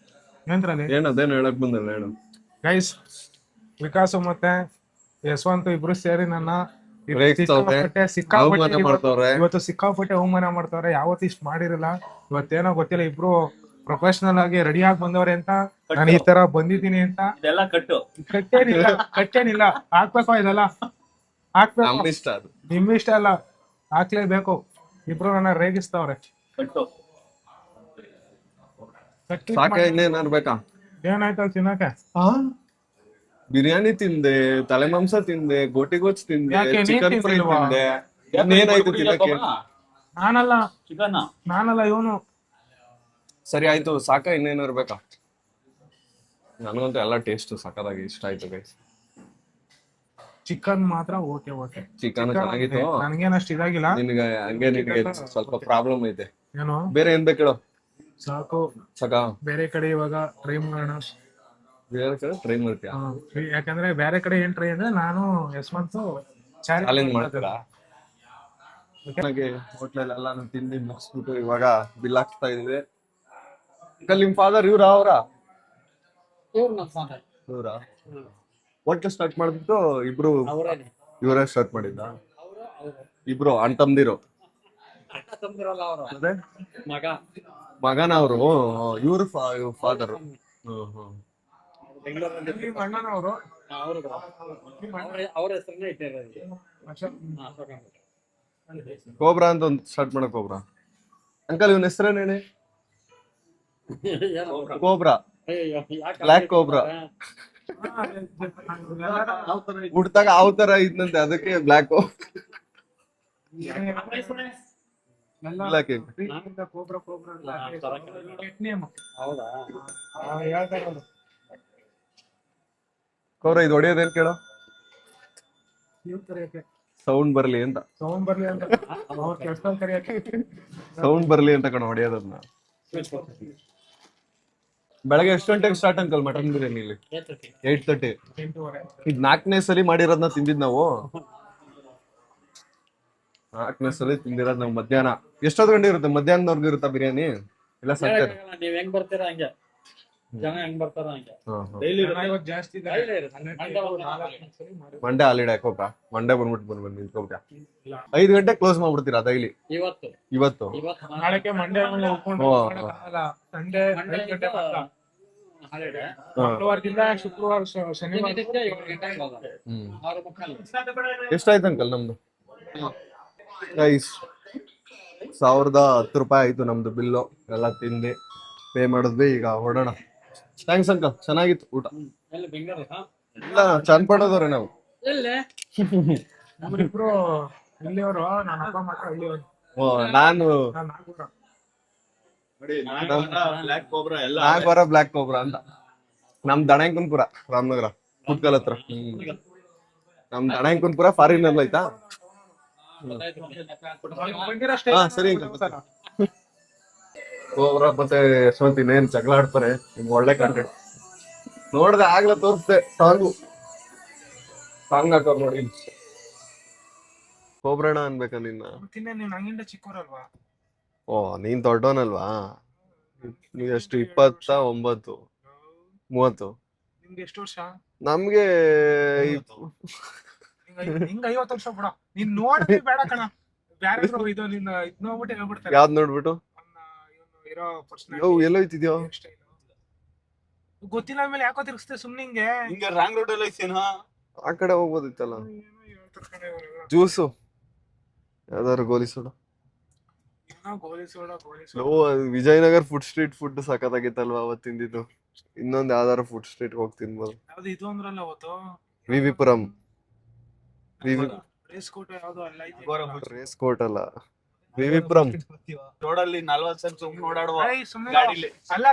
ಏನ್ರಲ್ಲಿ ಏನದೇನು ಹೇಳಕ್ ಬಂದಲ್ಲ ಹೇಳು. ಗೈಸ್ ವಿಕಾಸು ಮತ್ತೆ ಯಶವಂತ್ ಇಬ್ರು ಸೇರಿ ನನ್ನ ರೇಗಿಸ್ತವ್ರೆ, ಅವಮಾನ ಮಾಡ್ತವ್ರೆ. ಇವತ್ತು ಸಿಕ್ಕಾಪಟ್ಟೆ ಅವಮಾನ ಮಾಡ್ತವ್ರೆ. ಯಾವತ್ತು ಇಷ್ಟ ಮಾಡಿರಲ್ಲ. ಇವತ್ತೇನೋ ಗೊತ್ತಿಲ್ಲ, ಇಬ್ರು ಪ್ರೊಫೆಷನಲ್ ಆಗಿ ರೆಡಿ ಆಗಿ ಬಂದವ್ರೆ ಅಂತ ನಾನು ಈ ತರ ಬಂದಿದ್ದೀನಿ ಅಂತ. ಇದೆಲ್ಲ ಕಟ್ಟು ಕಟ್ಟೇನಿಲ್ಲ ಹಾಕ್ಬೇಕು ಇದೆಲ್ಲ ಹಾಕ್ಬೇಕು. ನಮ್ ಇಷ್ಟ ಅದು. ನಿಮ್ ಇಷ್ಟ ಅಲ್ಲ, ಹಾಕ್ಲೇಬೇಕು. ಇಬ್ರು ನನ್ನ ರೇಗಿಸ್ತವ್ರೆ. ಕಟ್ಟು ಸಾಕೆ ಇನ್ನೇನಾರು ಬೇಕಾ? ಏನಾಯ್ತು ತಿನ್ನಕ್ಕೆ? ಬಿರಿಯಾನಿ ತಿಂದೆ, ತಲೆ ಮಾಂಸ ತಿಂದೆ, ಗೋಟಿಗೋಚ್ ತಿಂದೆ, ಯಾಕೆ ನೀನ್ ಚಿಕನ್ ಫ್ರೈ ತಿಂದಿಲ್ವಾ? ತಿಂದೆ. ಇನ್ನೇನಾಯ್ತು ತಿನ್ನಕ್ಕೆ? ನಾನಲ್ಲ ಚಿಕನ್ ನಾನಲ್ಲ ಇವನು. ಸರಿ ಆಯ್ತು, ಸಾಕ ಇನ್ನೇನಾರು ಬೇಕಾ? ನನಗಂತೂ ಎಲ್ಲ ಟೇಸ್ಟ್ ಸಕ್ಕದಾಗಿ ಇಷ್ಟ ಆಯ್ತು ಗೈಸ್. ಚಿಕನ್ ಮಾತ್ರ ಓಕೆ ಓಕೆ. ಚಿಕನ್ ಚೆನ್ನಾಗಿತ್ತು. ನನ್ಗೇನಷ್ಟು ಇದಾಗಿಲ್ಲ. ನಿನ್ಗೆ ನಿನ್ಗೆ ಸ್ವಲ್ಪ ಪ್ರಾಬ್ಲಮ್ ಐತೆ. ಏನೋ ಬೇರೆ ಏನ್ ಬೇಕು ಹೇಳು? ಸಾಕು. ಸಾಕ? ಬೇರೆ ಕಡೆ ಇವಾಗ ಟ್ರೈ ಮಾಡೋಣ. ಬೇರೆ ಕಡೆ ಟ್ರೈ ಮಾಡ್ತೀಯಾ? ಯಾಕಂದ್ರೆ ಬೇರೆ ಕಡೆ ಏನ್ ಟ್ರೈ ಅಂದ್ರೆ ನಾನು ಯಶವಂತ್ ಚಾಲೆಂಜ್ ಮಾಡ್ತೀರಾ? ಹೋಟ್ಲಲ್ಲಿ ಎಲ್ಲಾನು ತಿಂದು ಮುಗಿಸ್ಬಿಟ್ಟು ಇವಾಗ ಬಿಲ್ ಹಾಕ್ತಾ ಇದೀವಿ. ನಿಮ್ ಫಾದರ್ ಇವ್ರ ಅವ್ರ ಇವ್ರ ಹೋಟ್ಲ್ ಸ್ಟಾರ್ಟ್ ಮಾಡ್ಬಿಟ್ಟು ಇಬ್ರು ಇವರೇ ಸ್ಟಾರ್ಟ್ ಮಾಡಿದ್ದ? ಇಬ್ರು ಅಣ್ಣ ತಮ್ದಿರು ಮಗನ ಅವರು ಇವ್ರ ಫಾದರ್. ಅಣ್ಣನವರು ಅವ್ರ ಹೆಸರನ್ನೇ ಇಟ್ಟಿರೋದು. ಕೋಬ್ರಾ ಅಂತ ಒಂದು ಸ್ಟಾರ್ಟ್ ಮಾಡಕ್ ಕೋಬ್ರಾ. ಅಂಕಲ್ ಇವನ್ ಹೆಸರೇನೇನೆ? Cobra, black cobra. ಹುಡ್ತಾಗ ಯಾವ ತರ ಇದ್ನಂತೆ, ಅದಕ್ಕೆ ಬ್ಲಾಕ್ ಕೋಬ್ರಾ. ಇದು ಹೊಡಿಯೋದೇನ್ ಕೇಳೋ? ಸೌಂಡ್ ಬರ್ಲಿ ಅಂತ. ಸೌಂಡ್ ಬರ್ಲಿ ಅಂತ ಕಣ ಹೊಡಿಯೋದನ್ನ. ಬೆಳಗ್ಗೆ ಎಷ್ಟು ಗಂಟೆಗೆ ಸ್ಟಾರ್ಟ್ ಅಂಕಲ್ ಮಟನ್ ಬಿರಿಯಾನಿ ಇಲ್ಲಿ? 8:30. ಇದು 4ನೇ ಸಲ ಮಾಡಿರೋದನ್ನ ತಿಂದಿದ್ ನಾವು. 4ನೇ ಸಲ ತಿಂದಿರೋದ್ ನಾವು. ಮಧ್ಯಾಹ್ನ ಎಷ್ಟೊತ್ತು ಗಂಟೆ ಇರುತ್ತೆ? ಮಧ್ಯಾಹ್ನದವರೆಗೂ ಇರುತ್ತಾ ಬಿರಿಯಾನಿ? ಇಲ್ಲ ಸಂಜೆ? ನೀವ್ ಹೆಂಗ್ ಬರ್ತೀರಾ ಹಂಗೆ, ಜನ ಹೆಂಗ್ ಬರ್ತಾರ ಹಂಗೆ. ಡೈಲಿ ಜಾಸ್ತಿ ಮಂಡೇ ಹಾಲಿಡೇ ಹಾಕೋಕ? ಮಂಡೇ ಬಂದ್ಬಿಟ್ಟು ನಿಂತ್ಕೋಕ. 5 ಗಂಟೆ ಕ್ಲೋಸ್ ಮಾಡ್ಬಿಡ್ತೀರಾ ಡೈಲಿ? ಇವತ್ತು ನಾಳೆಗೆ ಮಂಡೇ ಸಂಡೇ ಮಂಗಳವಾರದಿಂದ ಶುಕ್ರವಾರ ಶನಿವಾರ. ಎಷ್ಟಾಯ್ತು ಅಂಕಲ್ ನಮ್ದು? 1010 ರೂಪಾಯಿ ಆಯ್ತು ನಮ್ದು ಬಿಲ್ಲು. ಎಲ್ಲ ತಿಂದು ಪೇ ಮಾಡಿದ್ವಿ, ಈಗ ಹೊರಡೋಣ. ಥ್ಯಾಂಕ್ಸ್ ಅಂಕಲ್, ಚೆನ್ನಾಗಿತ್ತು ಊಟ. ಇಲ್ಲ ಚನ್ನಪಟ್ಟಣದವ್ರೆ ನಾವು. ಇಬ್ರು ಇಲ್ಲಿಯವರು, ನನ್ನ ಅಪ್ಪ ಮಾತ್ರ ಹಳ್ಳಿಯವರು. ನಾನು ನಾಗವರ ಬ್ಲಾಕ್ ಕೋಬ್ರಾ ಅಂತ. ನಮ್ ದಣಂಕನ್ಪುರ, ರಾಮನಗರ ಕುಟ್ಕಲ್ ಹತ್ರ. ನಮ್ ದಣಂಕನ್ಪುರ ಫಾರಿನ್ ಅಲ್ಲಿ ಆಯ್ತಾ? ಹಾ ಸರಿ ಅಂಕಲ್. ಕೋಬ್ರಾ ಮತ್ತೆ ಯಶವಂತ್ ಇನ್ನೇನ್ ಜಗಳ ಆಡ್ತಾರೆ. ನಿಮ್ಗೆ ಒಳ್ಳೆ ಕಂಟೆಂಟ್ ನೋಡ್ದೆ, ಆಗ್ಲೇ ತೋರಿಸ್ದೆ. ಸಾಂಗ್ ಹಾಕೋರ್ ನೋಡಿ. ಕೋಬ್ರಣ ಅನ್ಬೇಕ ನಿನ್ನ? ನೀವು ನಂಗಿಂದ ಚಿಕ್ಕವರಲ್ವಾ? ಓ ನೀನ್ ದೊಡ್ಡವನಲ್ವಾ? ನೀವ್ ಎಷ್ಟು 29 30? ನಿಮ್ಗೆ ಎಷ್ಟು ವರ್ಷ? ನಮ್ಗೆ ಹಿಂಗ 50 ವರ್ಷ ಬಿಡ. ನೀನ್ ನೋಡಿದ್ರೆ ಬೇಡ ಕಣ. ಯಾರಾದ್ರೂ ಇದು ನಿನ್ನ ಇದ್ ನೋಡ್ಬಿಟ್ಟು ಹೇಳ್ಬಿಡ್ತಾರೆ ಯಾವ್ದ್ ನೋಡ್ಬಿಟ್ಟು ಇವ್ನು ಇರೋ ಯೋ ಎಲ್ಲೋ ಐತಿದ್ಯೋ ಗೊತ್ತಿಲ್ಲ ಆಮೇಲೆ ಯಾಕೋ ತಿರ್ಗಿಸ್ತೆ ಸುಮ್ನೆ ಹಿಂಗೆ ಹಿಂಗೆ ರಾಂಗ್ ರೋಡ್ ಅಲ್ಲಿ ಐತೇನೋ. ಆ ಕಡೆ ಹೋಗ್ಬೋದಿತ್ತಲ್ಲ. ಏನೋ ಹೇಳ್ತಾರೆ ಕಣೆ ಇವ್ರೆಲ್ಲ. ಜ್ಯೂಸು ಯಾವ್ದಾದ್ರು ಗೋಲಿ ಸೋಡಾ. ಏನೋ ಗೋಲಿ ಸೋಡಾ ಲೋ ವಿಜಯನಗರ್ ಫುಡ್ ಸಖತ್ತಾಗಿತ್ತಲ್ವಾ ಅವತ್ತು ತಿಂದಿದ್ದು. ಇನ್ನೊಂದ್ ಯಾವ್ದಾರು ಫುಡ್ ಸ್ಟ್ರೀಟ್ ಹೋಗಿ ತಿನ್ಬೋದು. ಯಾವ್ದು ಇದು ಅಂದ್ರಲ್ಲ ಅವತ್ತು ವಿವಿಪುರಂ. ರೇಸ್ ಕೋಟೆ ಯಾವ್ದು ಅಲ್ಲ ರೇಸ್ ಕೋರ್ಟ್ ಅಲ್ಲ, ವಿವಿಪುರಂ. ರೋಡಲ್ಲಿ 40 ಸಲ ಸುಮ್ನೆ ಓಡಾಡುವ ಸುಮ್ಮನೆ ಗಾಡಿಲಿ.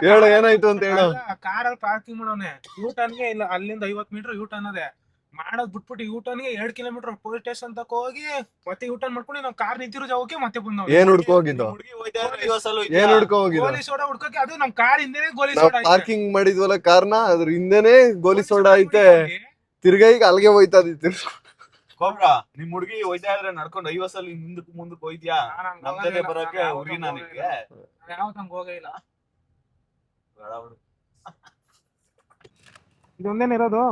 ಹೇಳು ಏನಾಯ್ತು ಅಂತ ಹೇಳು. ಕಾರಲ್ಲಿ ಪಾರ್ಕಿಂಗ್ ಮಾಡೋನೆ ಯೂಟರ್ನ್ಗೆ ಇಲ್ಲ ಅಲ್ಲಿಂದ 50 ಮೀಟರ್ ಯೂಟರ್ನ್ ಅದೇ ಮಾಡೋದ್ ಬಿಟ್ಬಿಟ್ಟು ಯೂಟರ್ನ್ಗೆ 2 ಕಿಲೋಮೀಟರ್ ಪೊಲೀಸ್ ಸ್ಟೇಷನ್ ತಕ ಹೋಗಿ ಮತ್ತೆ ಯೂಟರ್ನ್ ಮಾಡ್ಕೊಂಡು ನಾವು ಕಾರ್ ನಿಂತಿರೋ ಜಾಗಕ್ಕೆ ಮತ್ತೆ ಬಂದವ್ ಏನ್ ಹುಡ್ಕೋ ಹೋಗಿದ್ದು? ಹುಡುಗಿ ಹೋಯ್ತಾ ಇದ್ರೆ 50 ಸಲ ಏನ್ ಹುಡ್ಕೋ ಹೋಗಿದ್ದು? ಗೋಲಿ ಸೋಡಾ ಹುಡ್ಕೋಕೆ ಅದು ನಮ್ ಕಾರ್ ಹಿಂದೆನೆ ಗೋಲಿ ನಾವ್ ಸೋಡಾ ಪಾರ್ಕಿಂಗ್ ಮಾಡಿದ್ವಲ್ಲ ಕಾರ್ನ, ಅದ್ರ ಹಿಂದೆನೆ ಗೋಲಿ ಸೋಡಾ ಐತೆ. ತಿರ್ಗಾ ಈಗ ಅಲ್ಗೆ ಹೋಯ್ತಾ ಕೋಬ್ರಾ ನಿಮ್ ಹುಡುಗಿ ಹೋಯ್ತಾ ಇದ್ರೆ ನಡ್ಕೊಂಡು 50 ಸಲ ಮುಂದಕ್ಕೆ ಹೋಯ್ತ್ಯಾ? ನಮ್ ಜೊತೆ ಬರೋಕೆ ಹುಡುಗಿ ನನಗೆ ಯಾವತ್ ಹಂಗ ಹೋಗೇ ಇಲ್ಲ. ಇದೊಂದೇನ ಇರೋದು?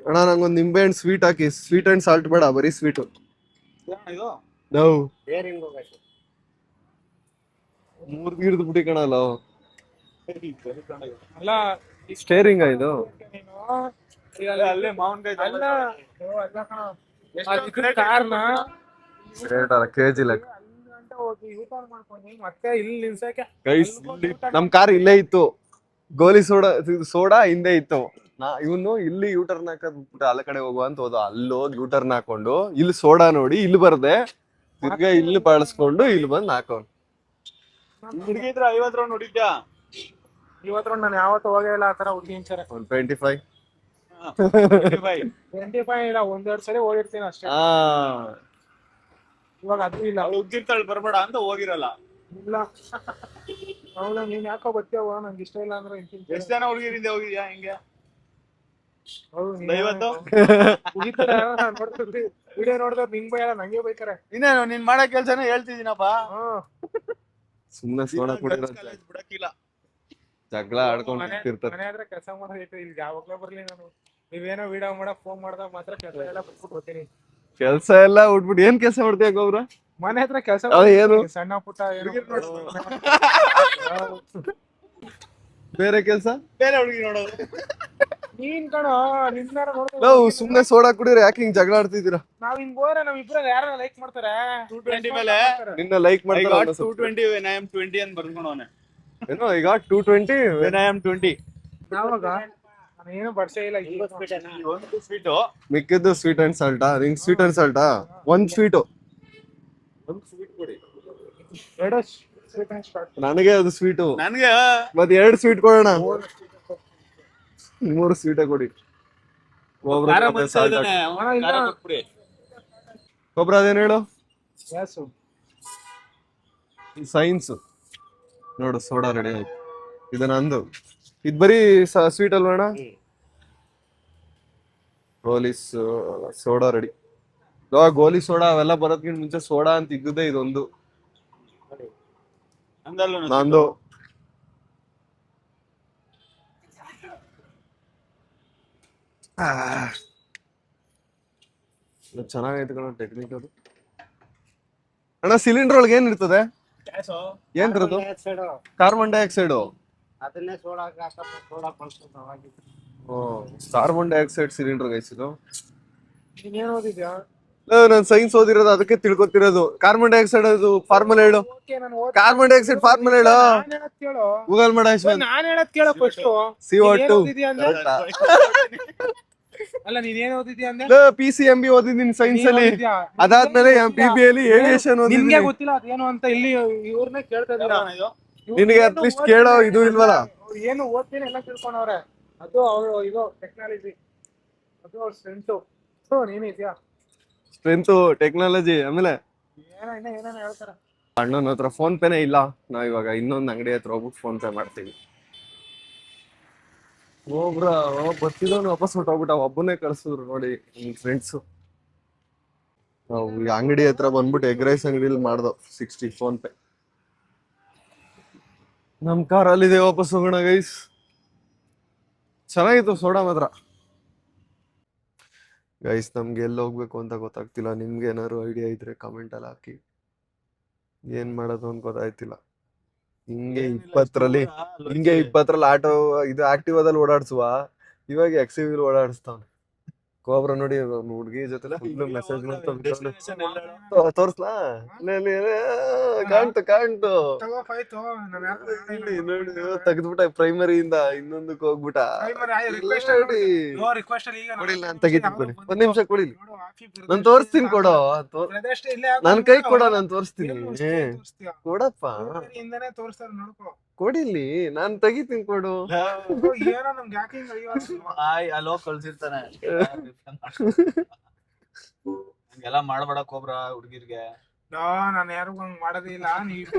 ಅಣ್ಣ ನಂಗೊಂದ್ ನಿಂಬೆ ಹಣ್ಣು sweet hockey. Sweet and salt ಬೇಡ, ಬರೀ ಸ್ವೀಟ್. ಇದು ನಾವು ಬೇರಿಂಗ್ ಹೋಗಕ್ಕೆ 3 ಗೀರ್ದು ಬಿಟ್ಟಿ ಕಣಲ್ಲ. ಅಲ್ಲ ಸ್ಟೇರಿಂಗ್ ಇದು. ಅಲ್ಲೇ ಮಾವಿನಕಾಯಿ ಅಲ್ಲ ಕಾರ್ನ ರೇಟ್ ಅಲ್ಲ, ಕೆಜಿ ಲೆಕ್ಕ. ಗಂಟೆ ಹೋಗಿ ಯೂಟರ್ನ್ ಮಾಡ್ಕೊಂಡು ಮತ್ತೆ ಇಲ್ಲಿ ನಿಲ್ಸಕ್ಕೆ ಗೈಸ್ ನಮ್ ಕಾರ್ ಇಲ್ಲೇ ಇತ್ತು, ಗೋಲಿ ಸೋಡಾ ಹಿಂದೆ ಇತ್ತು. ಇವನು ಇಲ್ಲಿ ಯೂಟರ್ನ್ ಹಾಕದ್ಬಿಟ್ಟು ಅಲ್ಲ ಕಡೆ ಹೋಗುವ ಅಂತ ಹೋದ. ಅಲ್ಲಿ ಹೋಗಿ ಯೂಟರ್ನ್ ಹಾಕೊಂಡು ಇಲ್ಲಿ ಸೋಡಾ ನೋಡಿ ಇಲ್ಲಿ ಬರ್ದೆ, ತಿರ್ಗಾ ಇಲ್ಲಿ ಬಳಸ್ಕೊಂಡು ಇಲ್ಲಿ ಬಂದ್ ಹಾಕೋನ್. ಹುಡುಗಿ ಇದ್ರೆ 50 ರೌಂಡ್ ಹೊಡಿತ್ಯಾ? ಇವತ್ತು ನಾನು ಯಾವತ್ತು ಹೋಗೇ ಇಲ್ಲ ಆತರ ಹುಡುಗಿ ಇಂಚರ. 25 25 ಇಲ್ಲ, 1-2 ಸರಿ ಹೋಗಿರ್ತೀನಿ ಅಷ್ಟೇ. ಇವಾಗ ಅದು ಇಲ್ಲ. ಉಗ್ಗಿರ್ತಾಳೆ ಬರ್ಬೇಡ ಅಂತ ಹೋಗಿರಲ್ಲ. ಇಲ್ಲ ಹೌದಾ, ನೀನ್ ಯಾಕೋ ಗೊತ್ತೇವ ನಂಗೆ ಇಷ್ಟ ಇಲ್ಲ ಅಂದ್ರೆ ಎಷ್ಟ್ ಜನ ಹುಡುಗಿರಿಂದ ಹೋಗಿದ್ಯಾ ಹಿಂಗೆ? ಹೌದು 50 ಮುಗಿತಾರೆ ನೋಡ್ತಿರ್ತಿ ವಿಡಿಯೋ ನೋಡಿದ್ರೆ ನಿಂಗ್ ಬೈಯಲ್ಲ ನಂಗೆ ಬೈತಾರೆ. ಇನ್ನೇನು ನೀನ್ ಮಾಡೋ ಕೆಲ್ಸನೇ ಹೇಳ್ತಿದ್ದೀನಪ್ಪ. ಸುಮ್ನೆ ಸೋಡಾ ಕುಡಿರೋ ಬಿಡಕ್ಕಿಲ್ಲ. ಜಗಳ ಆಡ್ಕೊಂಡು ಕೂತಿರ್ತಾರೆ. ಮನೆ ಹತ್ರ ಕೆಲಸ ಮಾಡೋದೈತೆ, ಇಲ್ಲಿ ಯಾವಾಗ್ಲೇ ಬರ್ಲಿ ನಾನು. ನೀವೇನೋ ವಿಡಿಯೋ ಮಾಡಕ್ ಫೋನ್ ಮಾಡ್ದಾಗ ಮಾತ್ರ ಕೆಲಸ ಎಲ್ಲ ಬಿಟ್ಬಿಟ್ಟು ಹೋಗ್ತೀನಿ. ಕೆಲ್ಸ ಎಲ್ಲ ಉಟ್ಬಿಟ್ಟು ಏನ್ ಕೆಲ್ಸ ಮಾಡ್ತೀಯ ಗೊಬ್ರ? ಮನೆ ಹತ್ರ ಕೆಲಸ ಏನು ಸಣ್ಣ ಪುಟ್ಟ ಏನು ಬೇರೆ ಕೆಲ್ಸ? ಬೇರೆ ಹುಡುಗಿ ನೋಡೋದು. ನೀನ್ ಕಣೋ ನಿನ್ನಾರ ನಾವು ಸುಮ್ನೆ ಸೋಡಾ ಕುಡಿದ್ರೆ ಯಾಕೆ ಹಿಂಗ್ ಜಗಳ ಆಡ್ತಿದ್ದೀರಾ? ನಾವ್ ಹಿಂಗ್ ಹೋದ್ರೆ ನಮ್ ಇಬ್ರಾಗ ಯಾರ ಲೈಕ್ ಮಾಡ್ತಾರೆ? 220 ಮೇಲೆ ನಿನ್ನ ಲೈಕ್ I ಮಾಡ್ತಾರೆ. got 220 when I am 20 ಅಂತ ಬರ್ಕೊಂಡವನೆ. ಏನೋ ಈಗ 220 when I am 20. ಯಾವಾಗ ನಾನು ಏನು ಬರ್ಸೇ ಇಲ್ಲ. ಒಂದು ಸ್ವೀಟ್ ಮಿಕ್ಕಿದ್ದು ಸ್ವೀಟ್ ಅಂಡ್ ಸಾಲ್ಟಾ? ನಿಂಗ್ ಸ್ವೀಟ್ ಅಂಡ್ ಸಾಲ್ಟಾ? ಒಂದ್ ಸ್ವೀಟು ಕೊಡಿ. ಎರಡು ಸ್ವೀಟ್ ಸ್ಟಾರ್ಟ್. ನನಗೆ ಅದು ಸ್ವೀಟು, ನನ್ಗೆ ಮತ್ತೆ 2 ಸ್ವೀಟ್ ಕೊಡೋಣ. 3 ಸ್ವೀಟೇ ಕೊಡಿ. ಕೊಬ್ರ ಅದೇನು ಹೇಳು? ಸೈನ್ಸ್ ನೋಡು, ಸೋಡಾ ರೆಡಿ ಆಯ್ತು. ಇದು ನಂದು. ಇದು ಬರೀ ಸ್ವೀಟ್ ಅಲ್ವೇಣ? ಗೋಲಿ ಸೋಡಾ ರೆಡಿ. ಗೋಲಿ ಸೋಡಾ ಅವೆಲ್ಲ ಬರೋದ್ಕಿಂತ ಮುಂಚೆ ಸೋಡಾ ಅಂತ ಇದ್ದುದೇ ಇದೊಂದು ನಂದು. ಚೆನ್ನಾಗೈತೆ ಕಣ ಟೆಕ್ನಿಕ್ ಅದು. ಅಣ್ಣ ಸಿಲಿಂಡರ್ ಒಳಗೆ ಏನ್ ಇರ್ತದೆ? ಏನ್ ಇರೋದು? Carbon dioxide. ಅದನ್ನೇ ಸೋಡಾ ಸೋಡಾ ಬಳಸ್ತಾರೆ. ಕಾರ್ಬನ್ ಡೈಆಕ್ಸೈಡ್ ಸಿಲಿಂಡರ್ ಗೈಸಿದು. ನೀನ್ ಓದಿದ್ಯಾ? ನಾನು ಸೈನ್ಸ್ ಓದಿರೋದು, ಅದಕ್ಕೆ ತಿಳ್ಕೊತಿರೋದು. ಕಾರ್ಬನ್ ಡೈಆಕ್ಸೈಡ್ ಅದು ಫಾರ್ಮುಲಾ ಹೇಳು. ಕಾರ್ಬನ್ ಡೈಆಕ್ಸೈಡ್ ಫಾರ್ಮುಲಾ ಹೇಳು. ಗೂಗಲ್ ಮಾಡ. ನಾನ್ ಹೇಳದ್ ಕೇಳೋ ಫಸ್ಟ್. CO2. ಅಲ್ಲ ನೀನ್ ಏನ್ ಓದಿದ್ಯಾ ಅಂದ್ರೆ? PCMB ಓದಿದ್ದೀನಿ ಸೈನ್ಸ್ ಅಲ್ಲಿ. ಅದಾದ್ಮೇಲೆ MBB ಅಲ್ಲಿ ಏವಿಯೇಷನ್ ನಿನ್ಗೆ ಓದಿದ್ದೀನಿ. ಗೊತ್ತಿಲ್ಲ ಅದೇನು ಅಂತ ಇಲ್ಲಿ ಇವ್ರನ್ನೇ ಕೇಳ್ತಾ ಇದೀರಾ. ನಿನಗೆ ಅಟ್ಲೀಸ್ಟ್ ಕೇಳೋ ಇದು ಇಲ್ವಲ್ಲ? ಏನು ಓದ್ತೀನಿ ಎಲ್ಲ ತಿಳ್ಕೊಂಡವ್ರೆ. ಅದು ಅವ್ರು ಇದು ಟೆಕ್ನಾಲಜಿ, ಅದು ಅವ್ರ ಸ್ಟ್ರೆಂತ್. ನೀನಿದ್ಯಾ strength technology. ಆಮೇಲೆ ಏನೇನೋ ಹೇಳ್ತಾರ. ಅಣ್ಣನ ಹತ್ರ ಫೋನ್ ಪೇನೇ ಇಲ್ಲ. ನಾವ್ ಇವಾಗ ಇನ್ನೊಂದು ಅಂಗಡಿ ಹತ್ರ ಹೋಗ್ಬಿಟ್ಟು ಫೋನ್ ಪೇ ಮಾಡ್ತೀವಿ. ಬರ್ತಿದ್ದವನು ವಾಪಸ್ ಹೊಟ್ಟೋಗ್ಬಿಟ್ಟ. ಒಬ್ಬನೇ ಕಳ್ಸಿದ್ರು ನೋಡಿ ಫ್ರೆಂಡ್ಸು. ನಾವು ಈ ಅಂಗಡಿ ಹತ್ರ ಬಂದ್ಬಿಟ್ಟು ಎಗ್ ರೈಸ್ ಅಂಗಡಿಲಿ ಮಾಡ್ದೋ 60 ಫೋನ್ ಪೇ. ನಮ್ ಕಾರಲ್ಲಿದೆ, ವಾಪಸ್ ಹೋಗೋಣ ಗೈಸ್. ಚೆನ್ನಾಗಿತ್ತು ಸೋಡಾ ಮಾತ್ರ. ಗೈಸ್ ನಮ್ಗೆ ಎಲ್ಲಿ ಹೋಗ್ಬೇಕು ಅಂತ ಗೊತ್ತಾಗ್ತಿಲ್ಲ. ನಿಮ್ಗೆ ಏನಾದ್ರು ಐಡಿಯಾ ಇದ್ರೆ ಕಮೆಂಟ್ ಅಲ್ಲಿ ಹಾಕಿ. ಏನ್ ಮಾಡೋದು ಅಂತ ಗೊತ್ತಾಯ್ತಿಲ್ಲ. ಹಿಂಗೆ ಏನಿಲ್ಲ, 20ರಲ್ಲಿ ಅಷ್ಟೊಂದು ಹಿಂಗೆ ಲೋಕಿ. 20ರಲ್ಲಿ ಆಟೋ ಇದು ಆಕ್ಟಿವಾದಲ್ಲಿ ಓಡಾಡ್ಸುವ, ಇವಾಗ ಎಕ್ಸಿವಿಲ್ ಓಡಾಡಿಸ್ತಾವ. ಕೋಬ್ರಾ ನೋಡಿ ಹುಡ್ಗಿ ಜೊತೆ ಫುಲ್ ಮೆಸೇಜ್ ಮಾಡ್ತಾ ಬಿಟ್ಟವ್ನೆ. Destination ಎಲ್ಲ ಹೇಳು. ತೋರ್ಸ್ಲಾ? ಕಾಣ್ತು ತಗೋ ಫೈತು ನಾನು ಇಲ್ಲಿ ನೋಡಿ ತೆಗೆದ್ಬಿಟ್ಟ ಪ್ರೈಮರಿಯಿಂದ ಇನ್ನೊಂದಕ್ಕೆ ಹೋಗ್ಬಿಟ್ಟ. ರಿಕ್ವೆಸ್ಟ್ ನೋಡಿ ರಿಕ್ವೆಸ್ಟ್ ಅಲ್ಲಿ ಈಗ ಕೊಡಿಲ್ಲ ಅಂತ ತೆಗಿತೀನಿ. ಒಂದ್ ನಿಮಿಷ ಕೊಡಿಲಿ, ನಾನ್ ತೋರಿಸ್ತೀನಿ. ಕೊಡೋ ನನ್ ಕೈ ಕೊಡ, ನಾನ್ ತೋರಿಸ್ತೀನಿ. ಕೊಡಪ್ಪ, ಇಂದನೇ ತೋರಿಸ್ತಾರೆ ನೋಡ್ಕೋ. ಕೊಡಿಲಿ, ನಾನ್ ತೆಗಿತೀನಿ. ಕೊಡು. ಏನೋ ನಮ್ಗೆ ಯಾಕೆ ಹಿಂಗ್ ಅಯ್ಯೋ ಅಲ್ಲೋ ಕಳ್ಸಿರ್ತಾನೆ. ಹಂಗೆಲ್ಲ ಮಾಡ್ಬೇಡ ಕೋಬ್ರಾ ಹುಡ್ಗಿರ್ಗೆ. ನಾನು ಯಾರಿಗೂ ಹಂಗ್ ಮಾಡೋದೇ ಇಲ್ಲ. ನೀವು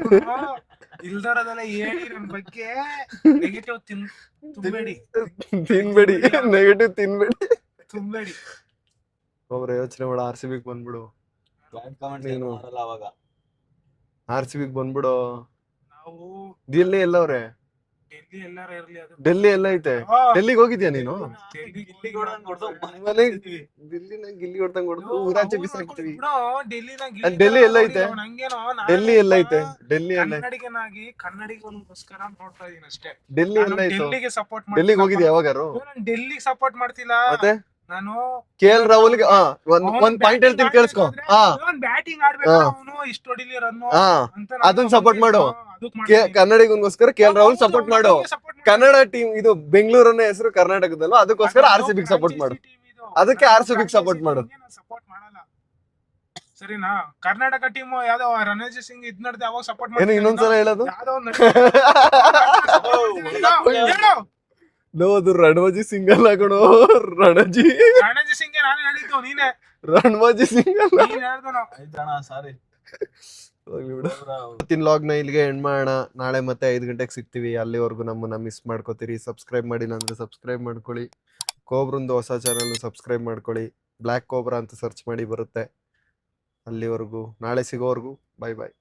ಇಲ್ದೋರದೆಲ್ಲ ಹೇಳಿ ನನ್ ಬಗ್ಗೆ ನೆಗೆಟಿವ್ ತುಂಬಬೇಡಿ. ತಿನ್ಬೇಡಿ, ನೆಗೆಟಿವ್ ತಿನ್ಬೇಡಿ. ತುಂಬಬೇಡಿ. ಒಬ್ರ ಯೋಚನೆ ಮಾಡ, RCB ಬಂದ್ಬಿಡು. ನೀನು ಮಾಡಲ್ಲ ಅವಾಗ. RCB ಬಂದ್ಬಿಡು. ನಾವು ಡೆಲ್ಲಿ ಎಲ್ಲವ್ರೆ? ಡೆಲ್ಲಿ ಎಲ್ಲಾರ ಇರ್ಲಿ, ಅದು ಡೆಲ್ಲಿ ಎಲ್ಲ ಐತೆ? ಡೆಲ್ಲಿಗೆ ಹೋಗಿದ್ಯಾ ನೀನು? ಡೆಲ್ಲಿನಾಗ ಗಿಲ್ಲಿ ಹೊಡ್ದಂಗ್ ಹೊಡ್ದು ಊರಾಚೆ ಬಿಸಾಕ್ತಿವಿ. ಡೆಲ್ಲಿ ಎಲ್ಲ ಐತೆ? ಡೆಲ್ಲಿ ಎಲ್ಲ ಐತೆ? ಡೆಲ್ಲಿ ಎಲ್ಲ ಕನ್ನಡಿಗನಾಗಿ ಕನ್ನಡಿಗನಿಗೋಸ್ಕರ ನೋಡ್ತಾ ಇದೀನಿ ಅಷ್ಟೇ. ಡೆಲ್ಲಿ ಎಲ್ಲ ಐತೆ? ಡೆಲ್ಲಿಗೆ ಸಪೋರ್ಟ್ ಡೆಲ್ಲಿಗೆ ಹೋಗಿದ್ಯಾ ಯಾವಾಗಾರು? ನಾನು ಡೆಲ್ಲಿಗೆ ಸಪೋರ್ಟ್ ಮಾಡ್ತಿಲ್ಲ. ಮತ್ತೆ ನಾನು KL ರಾಹುಲ್ಗೆ ಒಂದ್ ಪಾಯಿಂಟ್ ಹೇಳ್ತೀನಿ ಕೇಳಿಸ್ಕೊ. ಬ್ಯಾಟಿಂಗ್ ಆಡ್ಬೇಕು, ಅವನು ಇಷ್ಟು ಹೊಡಿಲಿ ರನ್ ಅಂತ ಅದನ್ನ ಸಪೋರ್ಟ್ ಮಾಡು. ಕನ್ನಡಿಗನ್ಗೋಸ್ಕರ KL ರಾಹುಲ್ ಸಪೋರ್ಟ್ ಮಾಡು. ಕನ್ನಡ ಟೀಮ್ ಇದು ಬೆಂಗಳೂರನ್ನ ಹೆಸರು ಕರ್ನಾಟಕದಲ್ಲ, ಅದಕ್ಕೋಸ್ಕರ RCB ಸಪೋರ್ಟ್ ಮಾಡು. ಅದಕ್ಕೆ RCB ಸಪೋರ್ಟ್ ಮಾಡು. ಸಪೋರ್ಟ್ ಮಾಡಲ್ಲ, ಸರಿನಾ? ಕರ್ನಾಟಕ ಟೀಮ್ ಯಾವ್ದೋ ರಣಜಿ ಸಿಂಗ್ ಇದ್ ನಡ್ದೆ ಅವಾಗ ಸಪೋರ್ಟ್ ಏನು ಇನ್ನೊಂದ್ಸಲ ಹೇಳೋದು? ಯಾವ್ದೋ ಅದು ರಣವಜಿ ಸಿಂಗ್ ಅಲ್ಲ ಕಣೋ, ರಣಜಿ ಸಿಂಗ್ ನಾನು ಹೇಳಿದ್ದು, ನೀನೆ ರಣವಜಿ ಸಿಂಗ್ ಅಲ್ಲ. ನೀನ್ ಹೇಳ್ದನು. ಆಯ್ತಣ್ಣ, ಸಾರಿ. ಇವತ್ತಿನ ಲಾಗ್ನ ಇಲ್ಲಿಗೆ ಎಂಡ್ ಮಾಡೋಣ. ನಾಳೆ ಮತ್ತೆ 5 ಗಂಟೆಗೆ ಸಿಗ್ತೀವಿ. ಅಲ್ಲಿವರೆಗೂ ನಮ್ಮನ್ನ ಮಿಸ್ ಮಾಡ್ಕೋತೀರಿ. ಸಬ್ಸ್ಕ್ರೈಬ್ ಮಾಡಿಲ್ಲ ಅಂದ್ರೆ ಸಬ್ಸ್ಕ್ರೈಬ್ ಮಾಡ್ಕೊಳ್ಳಿ. ಕೋಬ್ರಂದು ಹೊಸ ಚಾನಲ್ ಸಬ್ಸ್ಕ್ರೈಬ್ ಮಾಡ್ಕೊಳ್ಳಿ. ಬ್ಲ್ಯಾಕ್ ಕೋಬ್ರಾ ಅಂತ ಸರ್ಚ್ ಮಾಡಿ ಬರುತ್ತೆ. ಅಲ್ಲಿವರೆಗೂ ನಾಳೆ ಸಿಗೋವರೆಗೂ ಬೈ ಬಾಯ್.